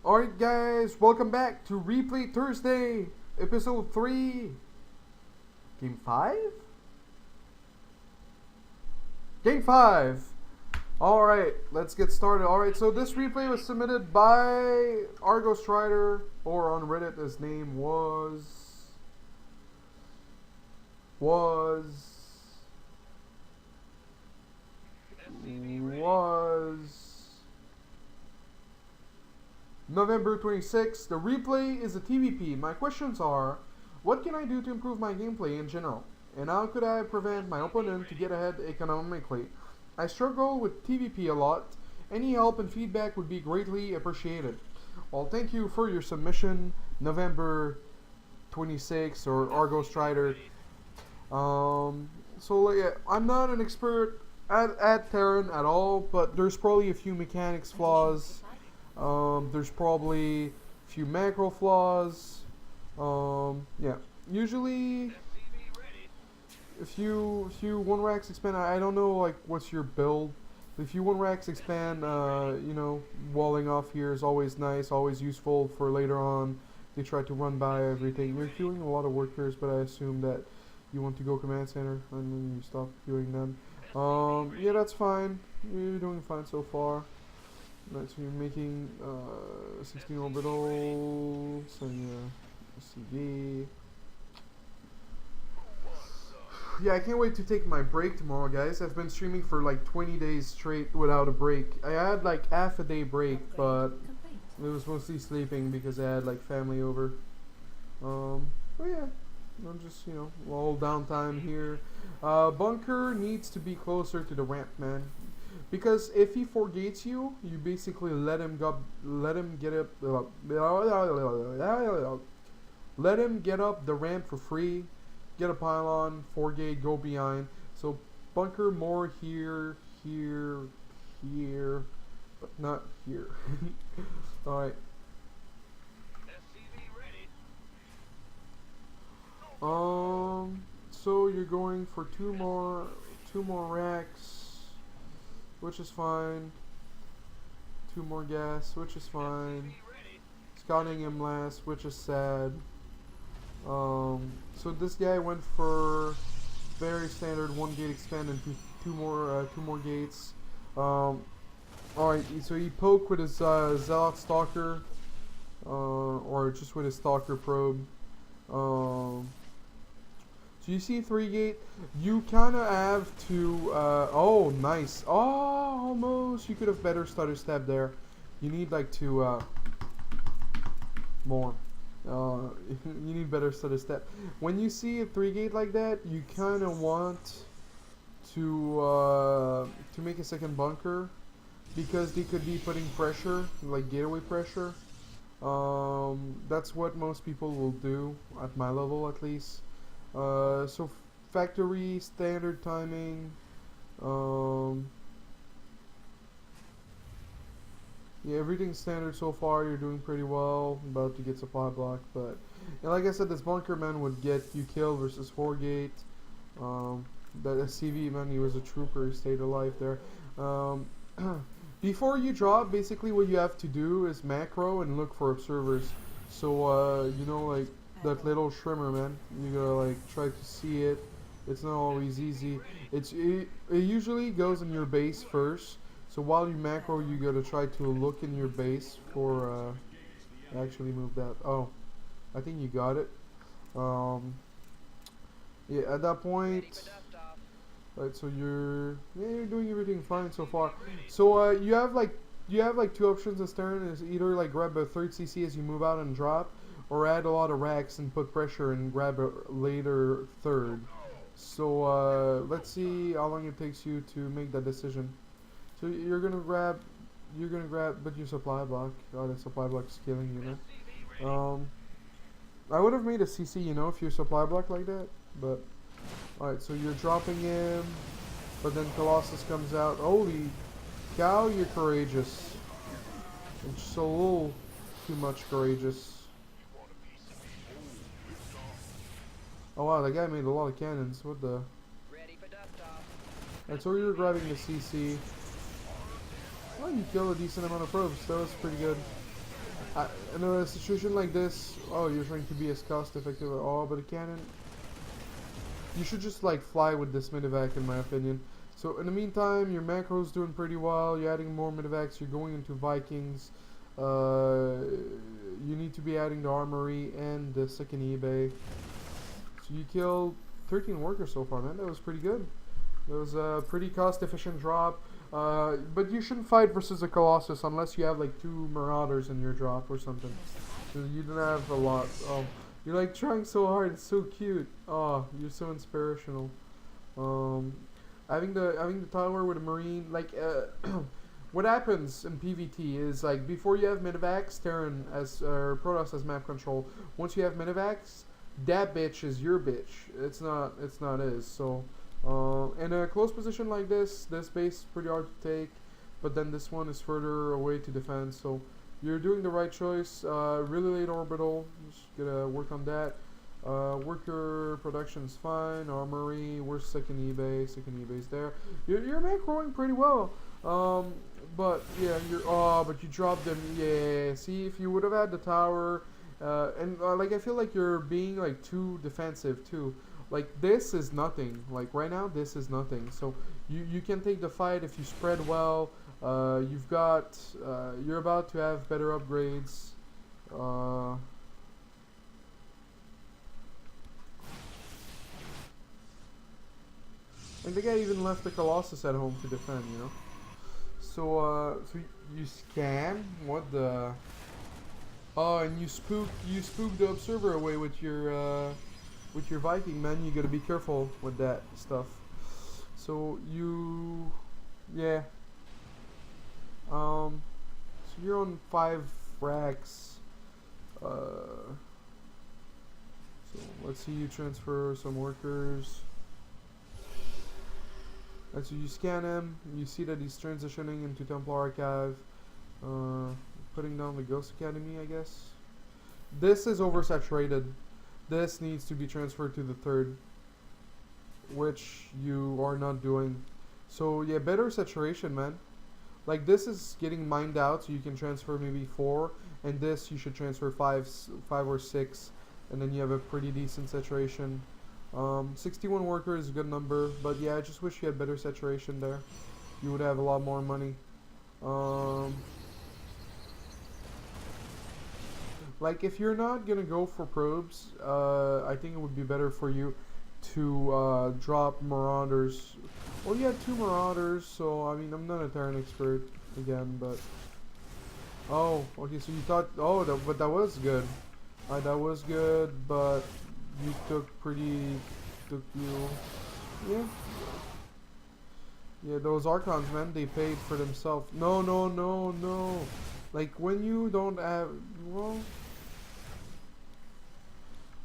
Alright guys, welcome back to Replay Thursday, episode 3, game 5? Game 5! Alright, let's get started. Alright, so this replay was submitted by Argo Strider, or on Reddit his name was November 26th. The replay is a TvP. My questions are, what can I do to improve my gameplay in general? And how could I prevent my opponent to get ahead economically? I struggle with TvP a lot. Any help and feedback would be greatly appreciated. Well, thank you for your submission, November 26th or Argo Strider. I'm not an expert at Terran at all, but there's probably a few mechanics flaws. There's probably a few macro flaws. Yeah, usually if you one racks expand, I don't know like what's your build. If you one racks expand, you know, walling off here is always nice, always useful for later on. They try to run by everything. You're queuing a lot of workers, but I assume that you want to go command center and then you stop queuing them. Yeah, that's fine. You're doing fine so far. Right, so you're making 16 orbitals and CV. Yeah, I can't wait to take my break tomorrow, guys. I've been streaming for like 20 days straight without a break. I had like half a day break, but it was mostly sleeping because I had like family over. But yeah, I'm just, you know, a little downtime here. Bunker needs to be closer to the ramp, man. Because if he forgates you, you basically let him get up the ramp for free, get a pylon, forgate, go behind. So bunker more here, but not here. All right. So you're going for two more racks, which is fine. 2 more gas, which is fine. Scouting him last, which is sad. So this guy went for very standard 1 gate expand and two more gates. Alright, so he poked with his Zealot Stalker, or just with his Stalker probe. So you see 3 gate, you kind of have to, oh nice, oh almost, you could have better stutter step there. You need like to, more, you need better stutter step. When you see a 3 gate like that, you kind of want to make a second bunker, because they could be putting pressure, like gateway pressure. That's what most people will do, at my level at least. So factory standard timing. Yeah, everything's standard so far. You're doing pretty well. About to get supply block, but like I said, this bunker man would get you killed versus 4 gate. That CV man, he was a trooper. He stayed alive there. Before you drop, basically what you have to do is macro and look for observers. So you know, like that little shrimmer, man, you gotta like try to see it. It's not always easy. It usually goes in your base first, so while you macro you gotta try to look in your base for actually move that. Oh, I think you got it. Yeah, at that point, right, so you're doing everything fine so far. So you have like 2 options this turn. Is either like grab a 3rd CC as you move out and drop, or add a lot of racks and put pressure and grab a later 3rd. So let's see how long it takes you to make that decision. So you're gonna grab but your supply block. Oh, the supply block is killing you, man. I would have made a CC, you know, if your supply block like that, but alright, so you're dropping him, but then Colossus comes out. Holy cow, you're courageous. It's just a little too much courageous. Oh wow, that guy made a lot of cannons. What the? And so you're grabbing the CC. Well, you kill a decent amount of probes. That was pretty good. In a situation like this, oh, you're trying to be as cost effective at all, but a cannon, you should just like fly with this minivac in my opinion. So in the meantime, your macro's doing pretty well. You're adding more minivacs. You're going into Vikings. You need to be adding the armory and the second eBay. So you killed 13 workers so far, man. That was pretty good. That was a pretty cost-efficient drop. But you shouldn't fight versus a Colossus unless you have like 2 Marauders in your drop or something. So you didn't have a lot. Oh, you're like trying so hard. It's so cute. Oh, you're so inspirational. Having the tower with a Marine, like what happens in PvT is like before you have minivacs, Terran as Protoss has map control. Once you have minivacs, that bitch is your bitch. It's not his. So in a close position like this base is pretty hard to take, but then this one is further away to defend. So you're doing the right choice. Really late orbital. Just gotta work on that. Worker production's fine. Armory, where's second eBay? Second eBay's there. You're macroing pretty well. But yeah, but you dropped them. Yeah, see, if you would have had the tower, and like I feel like you're being like too defensive too. Like this is nothing. Like right now, this is nothing. So you can take the fight if you spread well. You've got you're about to have better upgrades. And the guy even left the Colossus at home to defend, you know. So so you scan what the? Oh, and you spook the observer away with your Viking, man. You gotta be careful with that stuff. So you, yeah. So you're on 5 racks. So let's see you transfer some workers. And so you scan him, you see that he's transitioning into Templar Archive, putting down the Ghost Academy, I guess. This is oversaturated. This needs to be transferred to the 3rd, which you are not doing. So yeah, better saturation, man. Like this is getting mined out, so you can transfer maybe 4, and this you should transfer 5 or 6, and then you have a pretty decent saturation. 61 workers is a good number, but yeah, I just wish you had better saturation there. You would have a lot more money. Like if you're not gonna go for probes, I think it would be better for you to drop Marauders. Well, you had 2 Marauders, so I mean, I'm not a Terran expert again, but oh, okay, so you thought, oh, but that was good. That was good, but you yeah, those Archons, man, they paid for themselves. No, like when you don't have, well,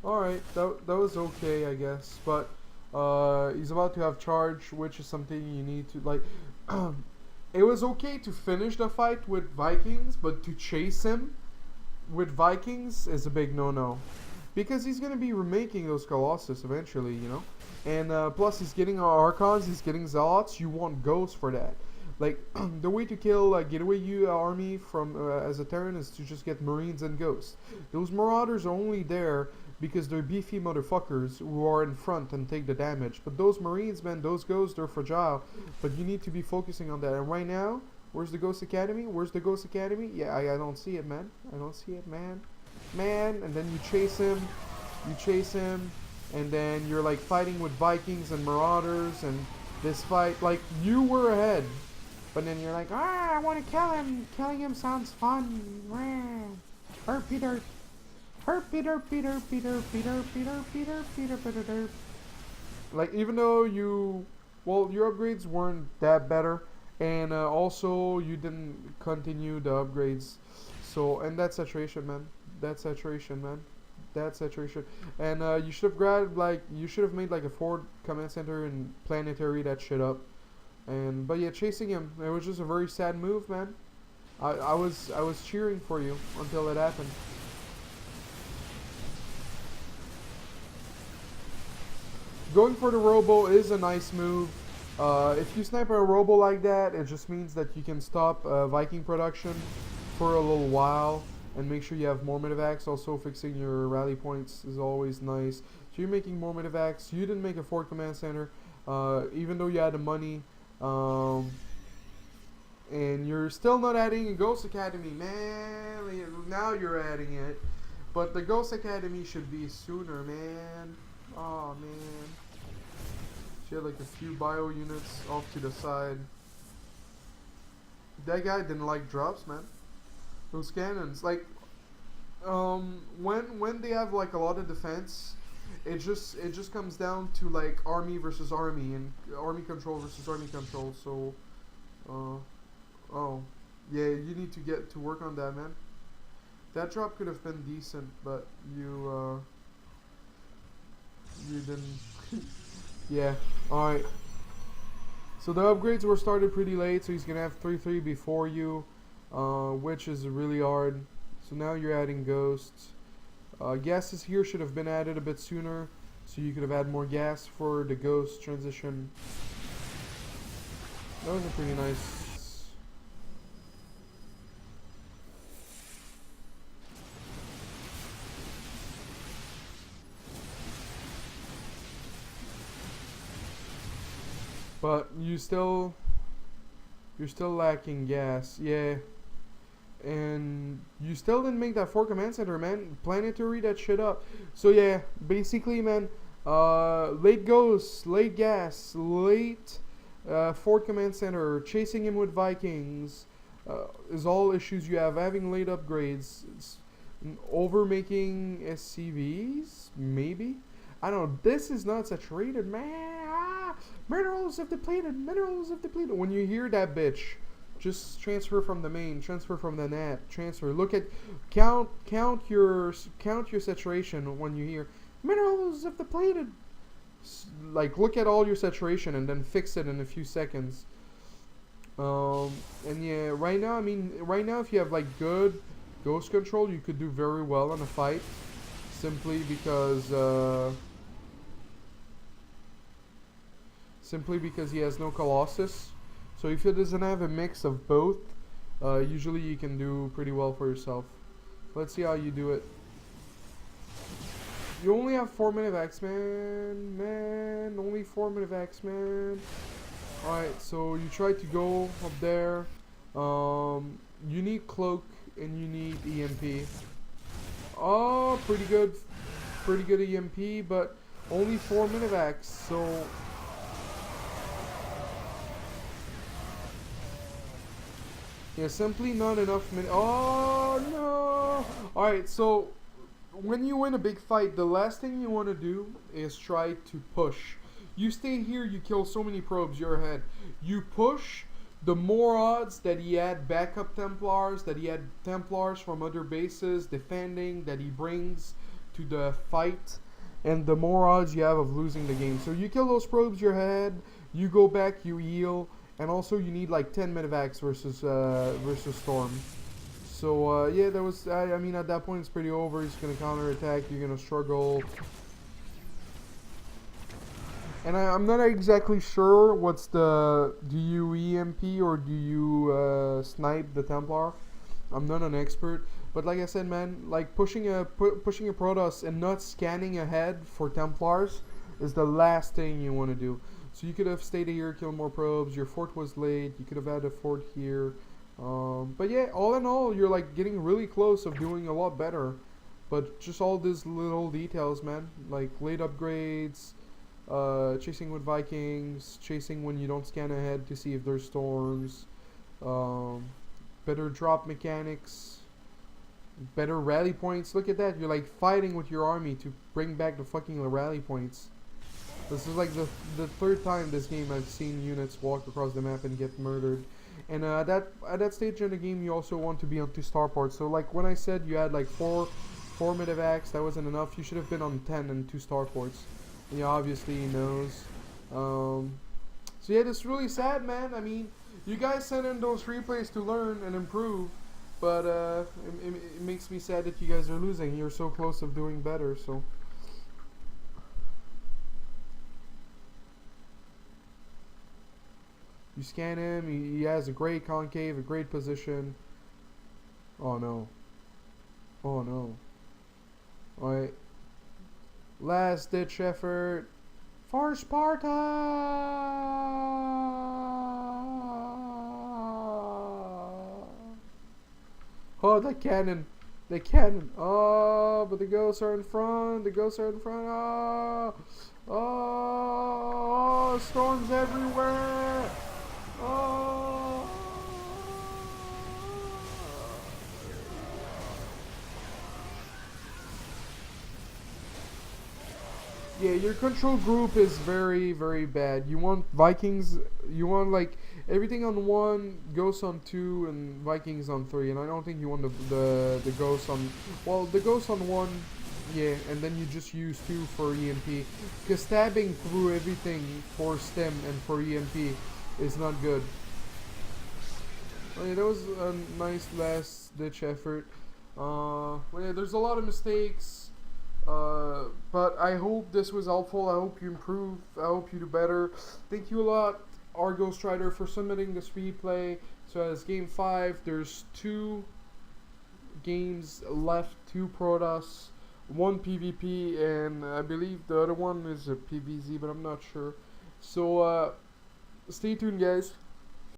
alright, that was okay, I guess, but he's about to have charge, which is something you need to, like, it was okay to finish the fight with Vikings, but to chase him with Vikings is a big no-no. Because he's going to be remaking those Colossus eventually, you know? And plus he's getting Archons, he's getting Zealots, you want Ghosts for that. Like, the way to kill Getaway army from as a Terran is to just get Marines and Ghosts. Those Marauders are only there because they're beefy motherfuckers who are in front and take the damage. But those Marines, man, those Ghosts, they're fragile. But you need to be focusing on that. And right now, where's the Ghost Academy? Where's the Ghost Academy? Yeah, I don't see it, man. I don't see it, man. And then you chase him, and then you're like fighting with Vikings and Marauders, and this fight, like, you were ahead, but then you're like, I want to kill him. Killing him sounds fun. Hurt Peter. Like, even though your upgrades weren't that better, and also you didn't continue the upgrades, so, and that's saturation, man. That's saturation. And you should have grabbed, like, you should have made like a forward command center and planetary that shit up. And but yeah, chasing him, it was just a very sad move, man. I was cheering for you until it happened. Going for the robo is a nice move. If you snipe a robo like that, it just means that you can stop Viking production for a little while. and make sure you have more medevacs. Also, fixing your rally points is always nice. So you're making more medevacs. You didn't make a Fort Command Center, even though you had the money. And you're still not adding a Ghost Academy, man. Now you're adding it. But the Ghost Academy should be sooner, man. Oh, man. She had like a few bio units off to the side. That guy didn't like drops, man. Those cannons, like, when they have like a lot of defense, it just comes down to like army versus army and army control versus army control. So, oh, yeah, you need to get to work on that, man. That drop could have been decent, but you didn't. Yeah, alright. So the upgrades were started pretty late, so he's gonna have 3-3 before you, which is really hard. So now you're adding ghosts. Gases here should have been added a bit sooner, so you could have had more gas for the ghost transition. That was a pretty nice. But you're still lacking gas, yeah. And you still didn't make that Fort Command Center, man. Planetary that shit up. So yeah, basically, man, late ghosts, late gas, late Fort Command Center, chasing him with Vikings, is all issues you have. Having late upgrades, over making SCVs, maybe. I don't know. This is not saturated, man. Minerals have depleted. Minerals have depleted. When you hear that bitch, just transfer from the main, transfer from the net, transfer. Look at count your saturation when you hear minerals have depleted. Like, look at all your saturation and then fix it in a few seconds. And yeah, right now, I mean, right now, if you have like good ghost control, you could do very well in a fight, simply because he has no Colossus. So if it doesn't have a mix of both, usually you can do pretty well for yourself. Let's see how you do it. You only have 4 medevacs, man. Man, only 4 medevacs, man. Alright, so you try to go up there. You need cloak and you need EMP. Oh, pretty good EMP, but only 4 medevacs, so yeah, simply not enough oh no! Alright, so when you win a big fight, the last thing you want to do is try to push. You stay here, you kill so many probes, you're ahead. You push, the more odds that he had backup Templars, that he had Templars from other bases defending, that he brings to the fight, and the more odds you have of losing the game. So you kill those probes, you're ahead, you go back, you heal, and also you need like 10 medevacs versus Storm. So yeah, that was, I mean, at that point it's pretty over. He's going to counterattack, you're going to struggle. And I'm not exactly sure what's do you EMP or do you snipe the Templar? I'm not an expert, but like I said, man, like pushing a Protoss and not scanning ahead for Templars is the last thing you want to do. So you could have stayed here, killed more probes. Your fort was late. You could have had a fort here. But yeah, all in all, you're like getting really close of doing a lot better. But just all these little details, man, like late upgrades. Chasing with Vikings, chasing when you don't scan ahead to see if there's storms, better drop mechanics, better rally points. Look at that, you're like fighting with your army to bring back the fucking rally points. This is like the third time this game I've seen units walk across the map and get murdered. And at that stage in the game, you also want to be on 2 starports. So like when I said you had like 4 medevacs, that wasn't enough. You should have been on 10 and 2 starports. Yeah, obviously he knows. So yeah, it's really sad, man. I mean, you guys sent in those replays to learn and improve, but it makes me sad that you guys are losing. You're so close of doing better, so. You scan him, he has a great concave, a great position. Oh no. Oh no. Alright. Last ditch effort for Sparta! Oh, the cannon. The cannon. Oh, but the ghosts are in front. The ghosts are in front. Oh, oh, storms everywhere. Oh. Yeah, your control group is very, very bad. You want Vikings, you want like everything on 1, Ghosts on 2, and Vikings on 3. And I don't think you want the Ghosts on, well, the Ghosts on 1, yeah, and then you just use 2 for EMP. Because stabbing through everything for stem and for EMP is not good. Oh, yeah, that was a nice last ditch effort. Well, yeah, there's a lot of mistakes. But I hope this was helpful. I hope you improve. I hope you do better. Thank you a lot, Argo Strider, for submitting this replay. So as game 5, there's 2 games left, 2 Protoss, 1 PvP, and I believe the other one is a PvZ, but I'm not sure. So stay tuned, guys.